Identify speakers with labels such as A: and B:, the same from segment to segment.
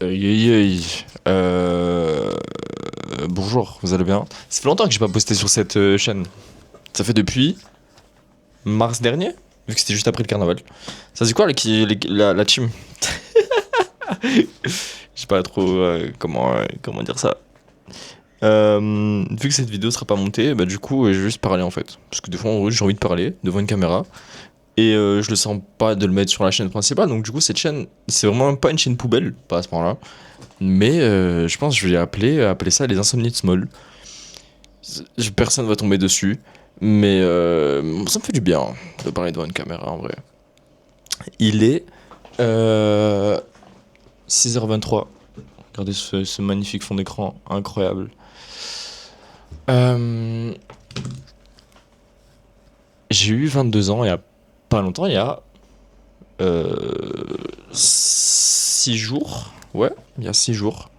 A: Aïe, aïe, aïe. Bonjour, vous allez bien? Ça fait longtemps que j'ai pas posté sur cette chaîne. Ça fait depuis mars dernier, vu que c'était juste après le carnaval. Ça c'est quoi la team? Je sais pas trop comment dire ça. Vu que cette vidéo sera pas montée, bah du coup je vais juste parler en fait. Parce que des fois en vrai j'ai envie de parler devant une caméra. Et je le sens pas de le mettre sur la chaîne principale. Donc du coup cette chaîne, c'est vraiment pas une chaîne poubelle, pas à ce moment-là. Mais je pense que je vais appeler ça les insomnies de Small. Personne va tomber dessus. Mais ça me fait du bien de parler devant une caméra en vrai. Il est 6h23. Regardez ce magnifique fond d'écran incroyable. Euh, j'ai eu 22 ans il y a pas longtemps, il y a 6 jours. Ouais, il y a 6 jours.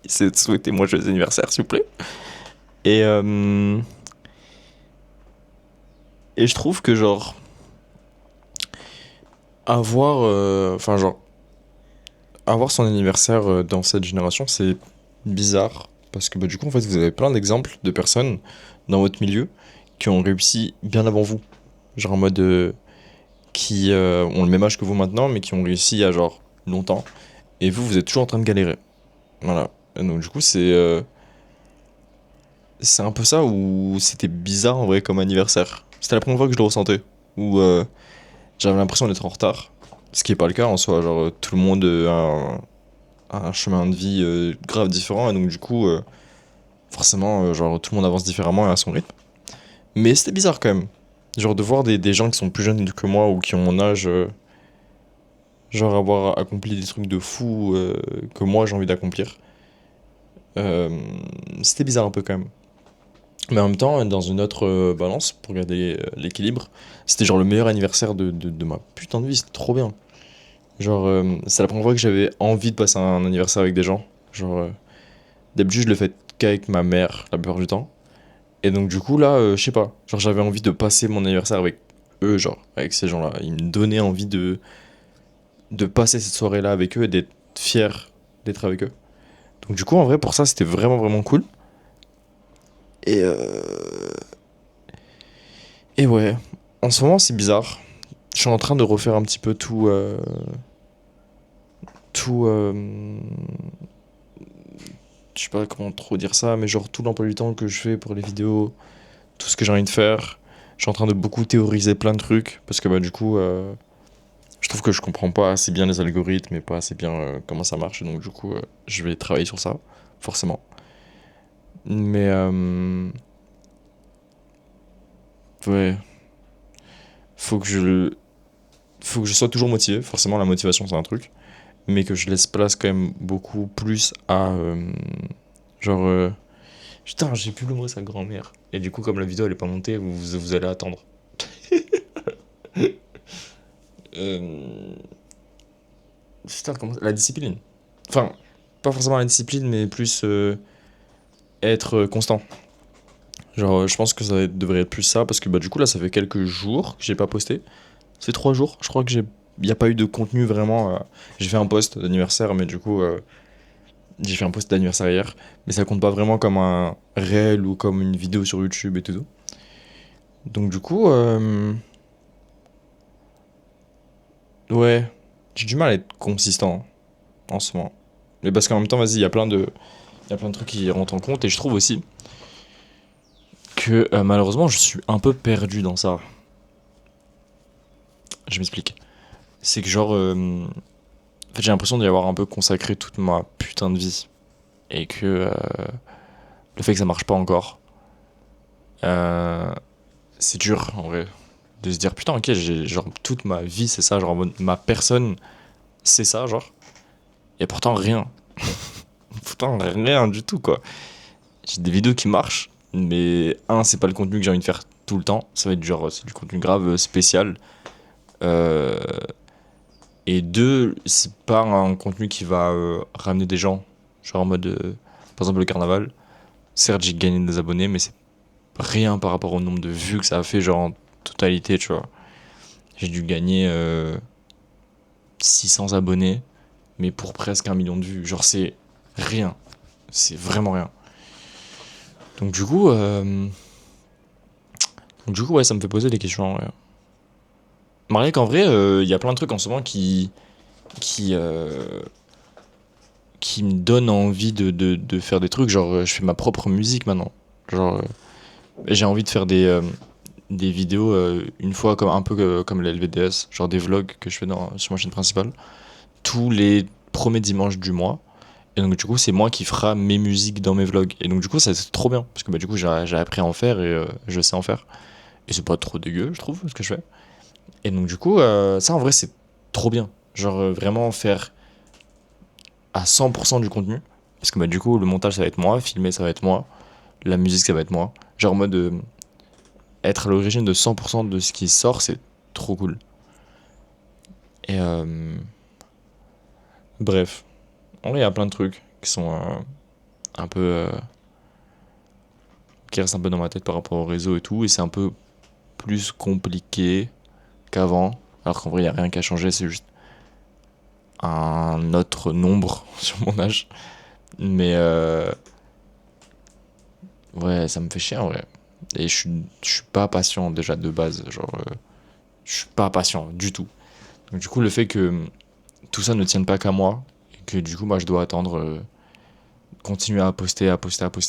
A: Souhaitez-moi joyeux anniversaire, s'il vous plaît. Et, euh, et je trouve que, genre, genre, avoir son anniversaire dans cette génération, c'est bizarre. Parce que, bah, du coup, en fait, vous avez plein d'exemples de personnes dans votre milieu qui ont réussi bien avant vous. Genre, en mode, qui ont le même âge que vous maintenant, mais qui ont réussi il y a, genre, longtemps. Et vous, vous êtes toujours en train de galérer. Voilà. Et donc, du coup, c'est un peu ça où c'était bizarre en vrai comme anniversaire. C'était la première fois que je le ressentais. Où j'avais l'impression d'être en retard. Ce qui est pas le cas en soi. Genre, tout le monde a un chemin de vie grave différent. Et donc, du coup, forcément, genre, tout le monde avance différemment et à son rythme. Mais c'était bizarre quand même. Genre, de voir des gens qui sont plus jeunes que moi ou qui ont mon âge, genre, avoir accompli des trucs de fou que moi j'ai envie d'accomplir. Euh, C'était bizarre un peu quand même. Mais en même temps, dans une autre balance, pour garder l'équilibre, c'était genre le meilleur anniversaire de ma putain de vie, c'était trop bien. Genre, c'est la première fois que j'avais envie de passer un anniversaire avec des gens. Genre, d'habitude, je le fais qu'avec ma mère la plupart du temps. Et donc, du coup, là, je sais pas. Genre, j'avais envie de passer mon anniversaire avec eux, genre, avec ces gens-là. Ils me donnaient envie de passer cette soirée-là avec eux et d'être fier d'être avec eux. Donc, du coup, en vrai, pour ça, c'était vraiment, vraiment cool. Et, et ouais, en ce moment, c'est bizarre. Je suis en train de refaire un petit peu tout, je sais pas comment trop dire ça, mais genre tout l'emploi du temps que je fais pour les vidéos, tout ce que j'ai envie de faire. Je suis en train de beaucoup théoriser plein de trucs parce que bah du coup, je trouve que je comprends pas assez bien les algorithmes et pas assez bien comment ça marche. Et donc du coup, je vais travailler sur ça, forcément. Mais ouais, faut que je, faut que je sois toujours motivé. Forcément, la motivation c'est un truc, mais que je laisse place quand même beaucoup plus à genre putain, j'ai plus le mot sa grand-mère. Et du coup, comme la vidéo elle est pas montée, vous allez attendre. Euh, Putain, la discipline. Enfin, pas forcément la discipline, mais plus être constant. Genre, je pense que devrait être plus ça, parce que bah, du coup, là, ça fait quelques jours que j'ai pas posté. Ça fait 3 jours, je crois que y a pas eu de contenu vraiment. J'ai fait un post d'anniversaire, mais du coup, j'ai fait un post d'anniversaire hier. Mais ça compte pas vraiment comme un réel ou comme une vidéo sur YouTube et tout. Donc, du coup, ouais, j'ai du mal à être consistant en ce moment. Mais parce qu'en même temps, vas-y, il y a plein de trucs qui rentrent en compte et je trouve aussi que malheureusement, je suis un peu perdu dans ça. Je m'explique. C'est que genre, en fait, j'ai l'impression d'y avoir un peu consacré toute ma putain de vie et que le fait que ça marche pas encore, euh, c'est dur en vrai de se dire putain, ok, j'ai genre toute ma vie c'est ça, genre en mode, ma personne c'est ça, genre, et pourtant rien. Pourtant rien du tout quoi. J'ai des vidéos qui marchent, mais un, c'est pas le contenu que j'ai envie de faire tout le temps. Ça va être genre, c'est du contenu grave spécial. Euh, et deux, c'est pas un contenu qui va ramener des gens. Genre en mode, par exemple, le carnaval. Certes, j'ai gagné des abonnés, mais c'est rien par rapport au nombre de vues que ça a fait, genre en totalité, tu vois. J'ai dû gagner. 600 abonnés, mais pour presque 1 million de vues. Genre, c'est rien. C'est vraiment rien. Donc, ouais, ça me fait poser des questions. Ouais. Marié qu'en vrai, il y a plein de trucs en ce moment qui, euh, qui me donnent envie de faire des trucs. Genre, je fais ma propre musique maintenant. Genre, j'ai envie de faire des vidéos une fois comme un peu comme les LVDS, genre des vlogs que je fais sur ma chaîne principale, tous les premiers dimanches du mois. Et donc du coup c'est moi qui fera mes musiques dans mes vlogs. Et donc du coup ça c'est trop bien parce que bah, du coup j'ai appris à en faire et je sais en faire. Et c'est pas trop dégueu je trouve ce que je fais. Et donc du coup ça en vrai c'est trop bien. Genre vraiment faire à 100% du contenu. Parce que bah, du coup le montage ça va être moi, filmer ça va être moi, la musique ça va être moi. Genre en mode être à l'origine de 100% de ce qui sort c'est trop cool. Et bref, en vrai, il y a plein de trucs qui sont un peu. Qui restent un peu dans ma tête par rapport au réseau et tout, et c'est un peu plus compliqué qu'avant. Alors qu'en vrai, il n'y a rien qui a changé, c'est juste un autre nombre sur mon âge. Mais ouais, ça me fait chier en vrai. Et je suis pas patient déjà de base, genre, je suis pas patient du tout. Donc du coup, le fait que tout ça ne tienne pas qu'à moi, et que du coup, moi, je dois attendre. Continuer à poster,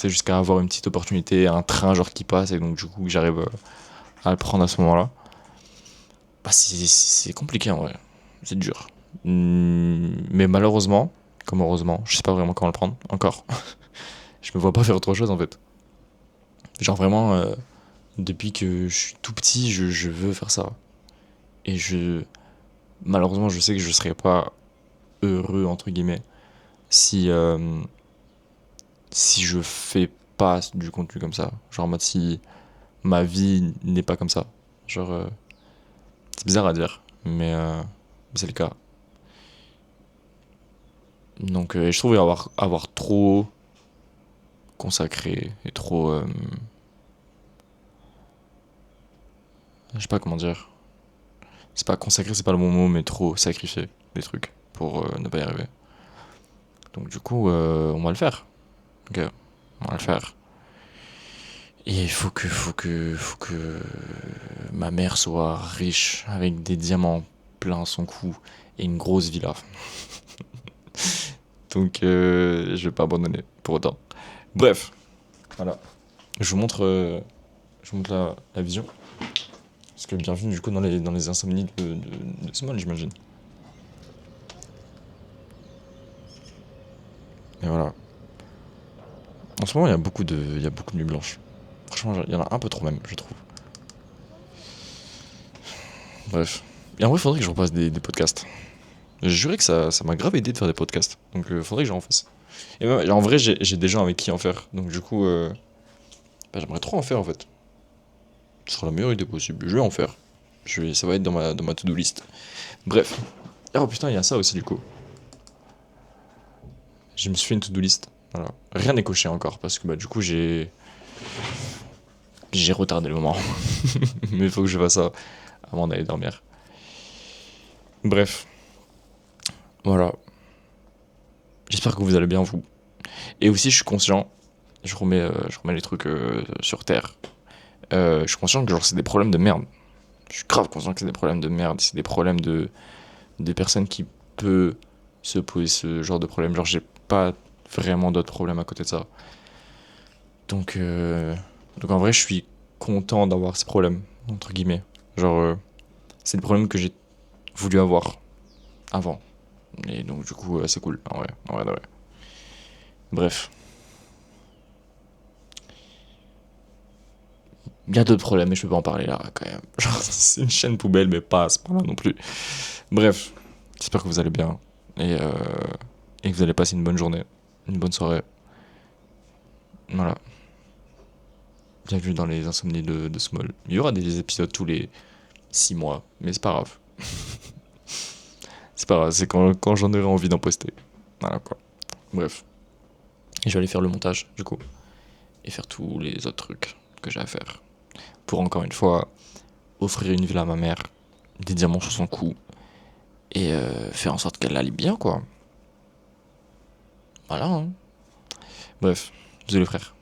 A: jusqu'à avoir une petite opportunité, un train genre qui passe et donc du coup j'arrive à le prendre à ce moment-là. Bah c'est compliqué en vrai, c'est dur. Mais malheureusement, comme heureusement, je sais pas vraiment comment le prendre encore. Je me vois pas faire autre chose en fait. Genre vraiment, depuis que je suis tout petit, je veux faire ça. Et malheureusement, je sais que je serais pas heureux entre guillemets si si je fais pas du contenu comme ça. Genre en mode si ma vie n'est pas comme ça. Genre, c'est bizarre à dire, mais c'est le cas. Donc, je trouve avoir trop consacré et trop. Je sais pas comment dire. C'est pas consacré, c'est pas le bon mot, mais trop sacrifié des trucs pour ne pas y arriver. Donc, du coup, on va le faire. Ok, on va le faire. Et il faut que ma mère soit riche avec des diamants plein son cou et une grosse villa. Donc, je vais pas abandonner pour autant. Bref, voilà. Je vous montre, je vous montre la vision. Parce que bienvenue du coup dans les insomnies de Simone, j'imagine. Et voilà. En ce moment, il y a beaucoup de nuits blanches. Franchement, il y en a un peu trop même, je trouve. Bref. Et en vrai, il faudrait que je repasse des podcasts. J'ai juré que ça m'a grave aidé de faire des podcasts. Donc, il faudrait que j'en fasse. Et même, en vrai, j'ai des gens avec qui en faire. Donc, du coup, bah, j'aimerais trop en faire en fait. Ce sera la meilleure idée possible. Je vais en faire. Ça va être dans ma to-do list. Bref. Oh putain, il y a ça aussi du coup. Je me suis fait une to-do list. Voilà. Rien n'est coché encore parce que bah, du coup, j'ai retardé le moment. Mais il faut que je fasse ça avant d'aller dormir. Bref, voilà. J'espère que vous allez bien, vous. Et aussi, je suis conscient, je remets les trucs sur terre. Je suis conscient que genre, c'est des problèmes de merde. Je suis grave conscient que c'est des problèmes de merde. C'est des problèmes des personnes qui peuvent se poser ce genre de problème. Genre, j'ai pas vraiment d'autres problèmes à côté de ça. Donc, donc en vrai, je suis content d'avoir ces problèmes, entre guillemets. Genre, c'est des problèmes que j'ai voulu avoir avant. Et donc, du coup, c'est cool, en vrai, en vrai, en vrai. Bref, il y a d'autres problèmes, mais je peux pas en parler là, quand même. Genre, c'est une chaîne poubelle, mais pas à ce point-là non plus. Bref, j'espère que vous allez bien. Et que vous allez passer une bonne journée, une bonne soirée. Voilà. Bienvenue dans les insomnies de Small. Il y aura des épisodes tous les 6 mois, mais c'est pas grave. C'est pas grave, c'est quand j'en aurai envie d'en poster. Voilà quoi. Bref. Et je vais aller faire le montage, du coup. Et faire tous les autres trucs que j'ai à faire. Pour encore une fois, offrir une villa à ma mère, des diamants sur son cou, et faire en sorte qu'elle aille bien, quoi. Voilà, hein. Bref, désolé frère.